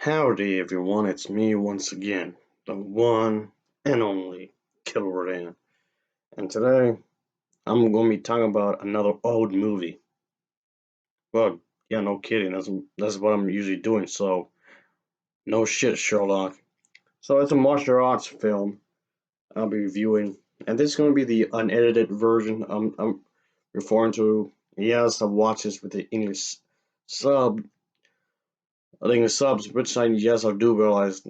Howdy everyone, it's me once again, the one and only Killer Dan. And today I'm gonna be talking about another old movie. Well, yeah, no kidding, that's what I'm usually doing, so no shit, Sherlock. So it's a martial arts film I'll be reviewing, and this is gonna be the unedited version I'm referring to. Yes, I've watched this with the sub English subs, which I do realize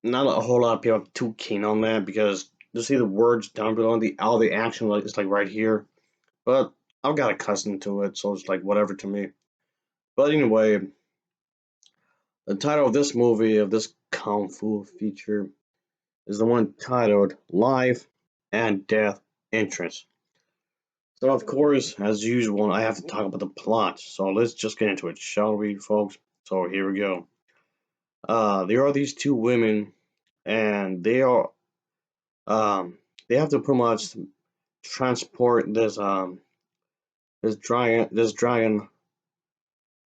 not a whole lot of people are too keen on that because you see the words down below and the all the action is like right here. But I've got accustomed to it, so it's like whatever to me. But anyway, the title of this movie of this kung fu feature is the one titled "Life and Death Entrance." So of course, as usual, I have to talk about the plot. So let's just get into it, shall we, folks? So here we go. There are these two women, and um, they have to pretty much transport this dragon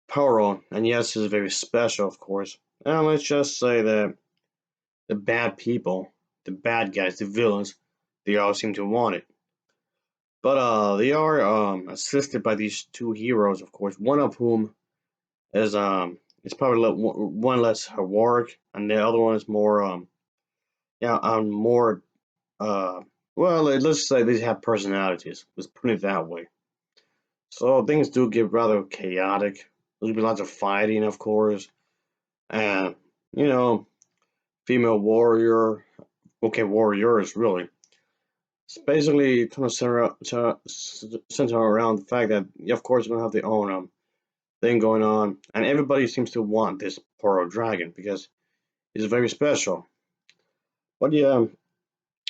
Pearl, and yes, it's very special, of course. And let's just say that the bad people, the bad guys, the villains, they all seem to want it. But they are assisted by these two heroes, of course. One of whom is probably one less heroic, and the other one is more more uh well, let's say they have personalities. Let's put it that way. So things do get rather chaotic. There'll be lots of fighting, of course, and you know, female warrior, okay, warriors really. It's basically kind of center around the fact that, of course, you're gonna have their own thing going on, and everybody seems to want this Poro dragon because it's very special. But yeah,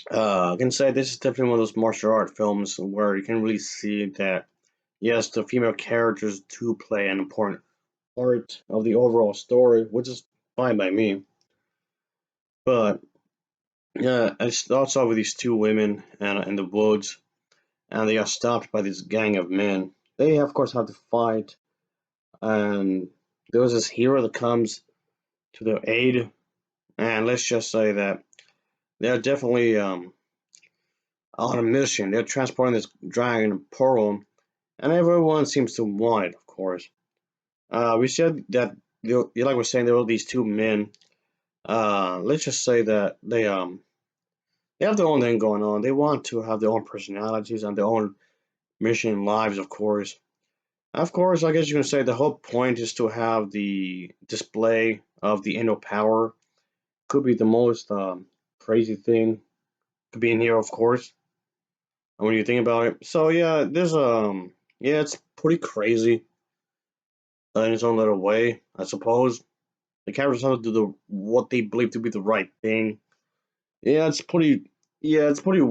I can say this is definitely one of those martial art films where you can really see that yes, the female characters do play an important part of the overall story, which is fine by me. But yeah, it starts off with these two women and in the woods, and they are stopped by this gang of men. They of course have to fight, and there's this hero that comes to their aid. And let's just say that they're definitely on a mission. They're transporting this dragon Pearl, and everyone seems to want it, of course. We said that like we're saying, there were these two men. Let's just say that they have their own thing going on. They want to have their own personalities and their own mission in lives, of course. Of course, I guess you can say the whole point is to have the display of the Indo Power. Could be the most crazy thing. Could be in here, of course. When you think about it. So yeah, yeah, it's pretty crazy in its own little way, I suppose. The characters have to do what they believe to be the right thing. Yeah, it's pretty. Yeah, it's pretty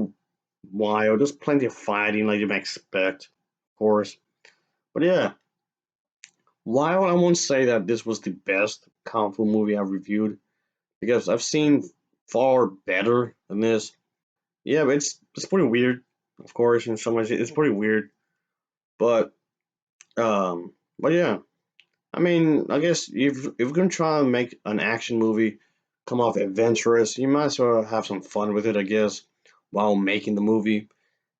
wild. There's plenty of fighting, like you might expect, of course. But yeah, while I won't say that this was the best kung fu movie I've reviewed, because I've seen far better than this. Yeah, but it's pretty weird, of course. In some ways, it's pretty weird. But but yeah, I mean, I guess if you're gonna try and make an action movie come off adventurous, you might as well have some fun with it, I guess, while making the movie.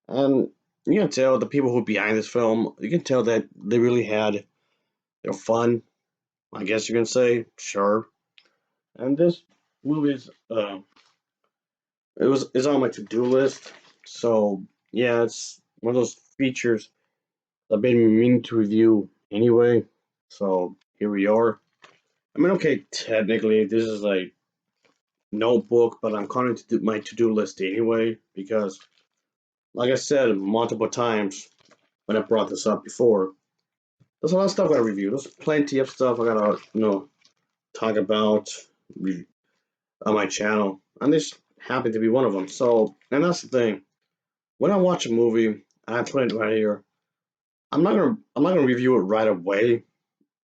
And you can tell the people who are behind this film, you can tell that they really had their fun. I guess you can say, sure. And this movie is on my to-do list. So yeah, it's one of those features I've been meaning to review anyway. So here we are. I mean, okay, technically this is like notebook, but I'm calling it my to-do list anyway because, like I said multiple times when I brought this up before, there's a lot of stuff I gotta review. There's plenty of stuff I gotta talk about on my channel, and this happened to be one of them. So, and that's the thing. When I watch a movie, and I put it right here, I'm not gonna review it right away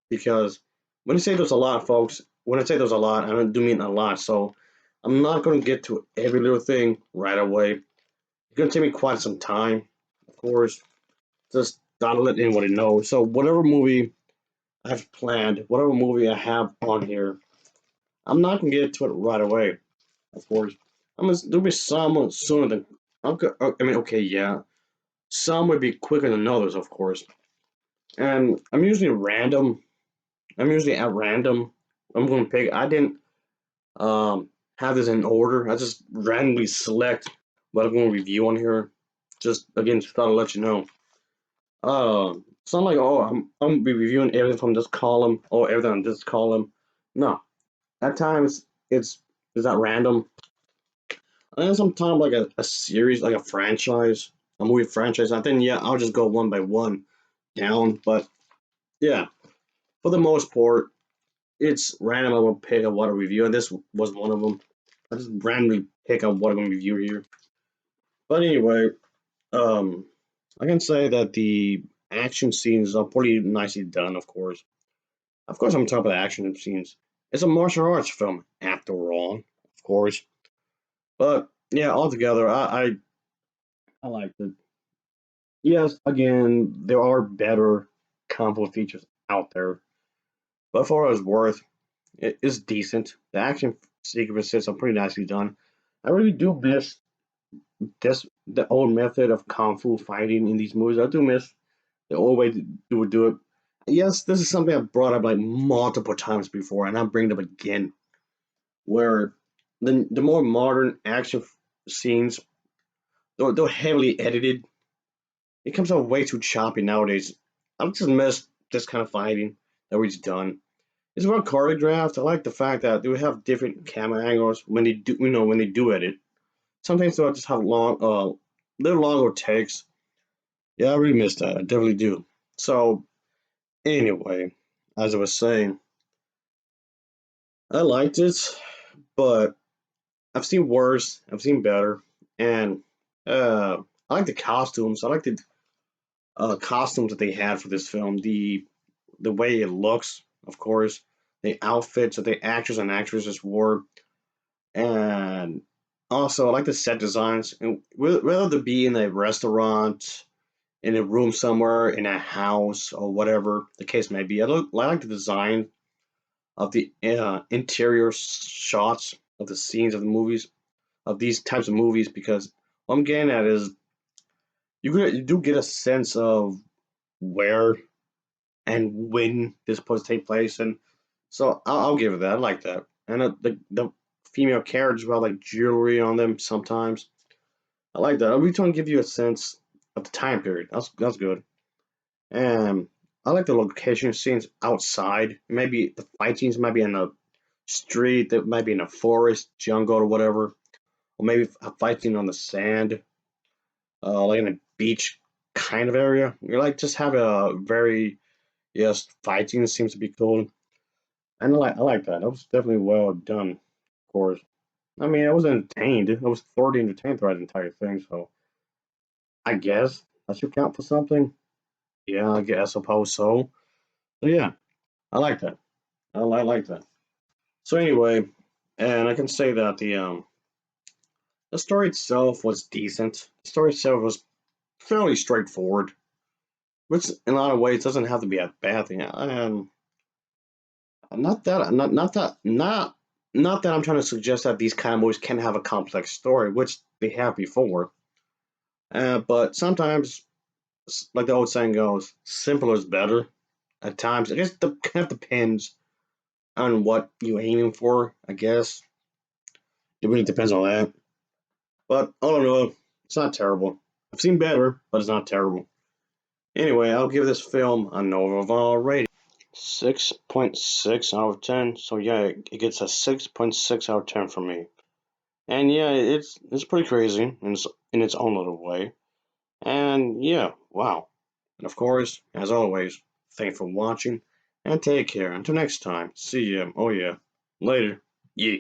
because when I say there's a lot, folks, when I say there's a lot, I do mean a lot. So I'm not gonna get to every little thing right away. It's gonna take me quite some time, of course. Just gotta let anybody know. So whatever movie I've planned, whatever movie I have on here, I'm not gonna get to it right away, of course. There'll be some sooner than. Okay, I mean, okay, yeah. Some would be quicker than others, of course. And I'm usually random. I'm usually at random. I'm gonna pick. I didn't have this in order. I just randomly select what I'm gonna review on here. Just again, just thought I'd let you know. It's not like, oh, I'm gonna be reviewing everything from this column or everything on this column. No, at times it's not random. And then sometimes like a series, like a franchise, a movie franchise. I think yeah, I'll just go one by one down. But yeah, for the most part, it's random. I will pick up what I review, and this was one of them. I just randomly pick up what I'm gonna review here. But anyway, um, I can say that the action scenes are pretty nicely done. Of course, I'm talking about action scenes. It's a martial arts film, after all, of course. But yeah, altogether, I liked it. Yes, again, there are better combo features out there, but for what it's worth, it is decent. The action sequences are pretty nicely done. I really do miss the old method of kung fu fighting in these movies. I do miss the old way they would do it. Yes, this is something I've brought up like multiple times before, and I'm bringing it up again. Where the more modern action scenes, they're heavily edited. It comes out way too choppy nowadays. I just miss this kind of fighting that we've done. It's well choreographed. I like the fact that they have different camera angles when they do, when they do edit. Sometimes they'll just have little longer takes. Yeah, I really miss that. I definitely do. So anyway, as I was saying, I liked it, but I've seen worse. I've seen better, and I like the costumes. I like the costumes that they had for this film. The way it looks, of course, the outfits that the actors and actresses wore, and also I like the set designs. And whether to be in a restaurant, in a room somewhere, in a house, or whatever the case may be, I like the design of the interior shots of the scenes of the movies of these types of movies because what I'm getting at is you do get a sense of where and when this supposed to take place, and so I'll give it that. I like that, and the female characters well like jewelry on them sometimes. I like that. I'm trying to give you a sense of the time period. That's good, and I like the location scenes outside. Maybe the fight scenes might be in a street, that might be in a forest, jungle, or whatever, or maybe a fight scene on the sand, like in a beach kind of area. You like just have a very yes fighting seems to be cool. And I like that. That was definitely well done, of course. I mean, I was entertained. I was thoroughly entertained throughout the entire thing, so I guess that should count for something. Yeah, I guess I suppose so. So yeah, I like that. I like that. So anyway, and I can say that the story itself was decent. The story itself was fairly straightforward, which in a lot of ways doesn't have to be a bad thing. Not that I'm trying to suggest that these kind of movies can have a complex story, which they have before. But sometimes, like the old saying goes, simpler is better. At times, I guess it kind of depends on what you're aiming for. I guess it really depends on that. But all in all, it's not terrible. I've seen better, but it's not terrible. Anyway, I'll give this film an overall rating 6.6 out of 10. So yeah, it gets a 6.6 out of 10 from me. And yeah, it's pretty crazy in its own little way. And yeah, wow. And of course, as always, thanks for watching and take care. Until next time, see ya. Oh yeah, later. Yeah.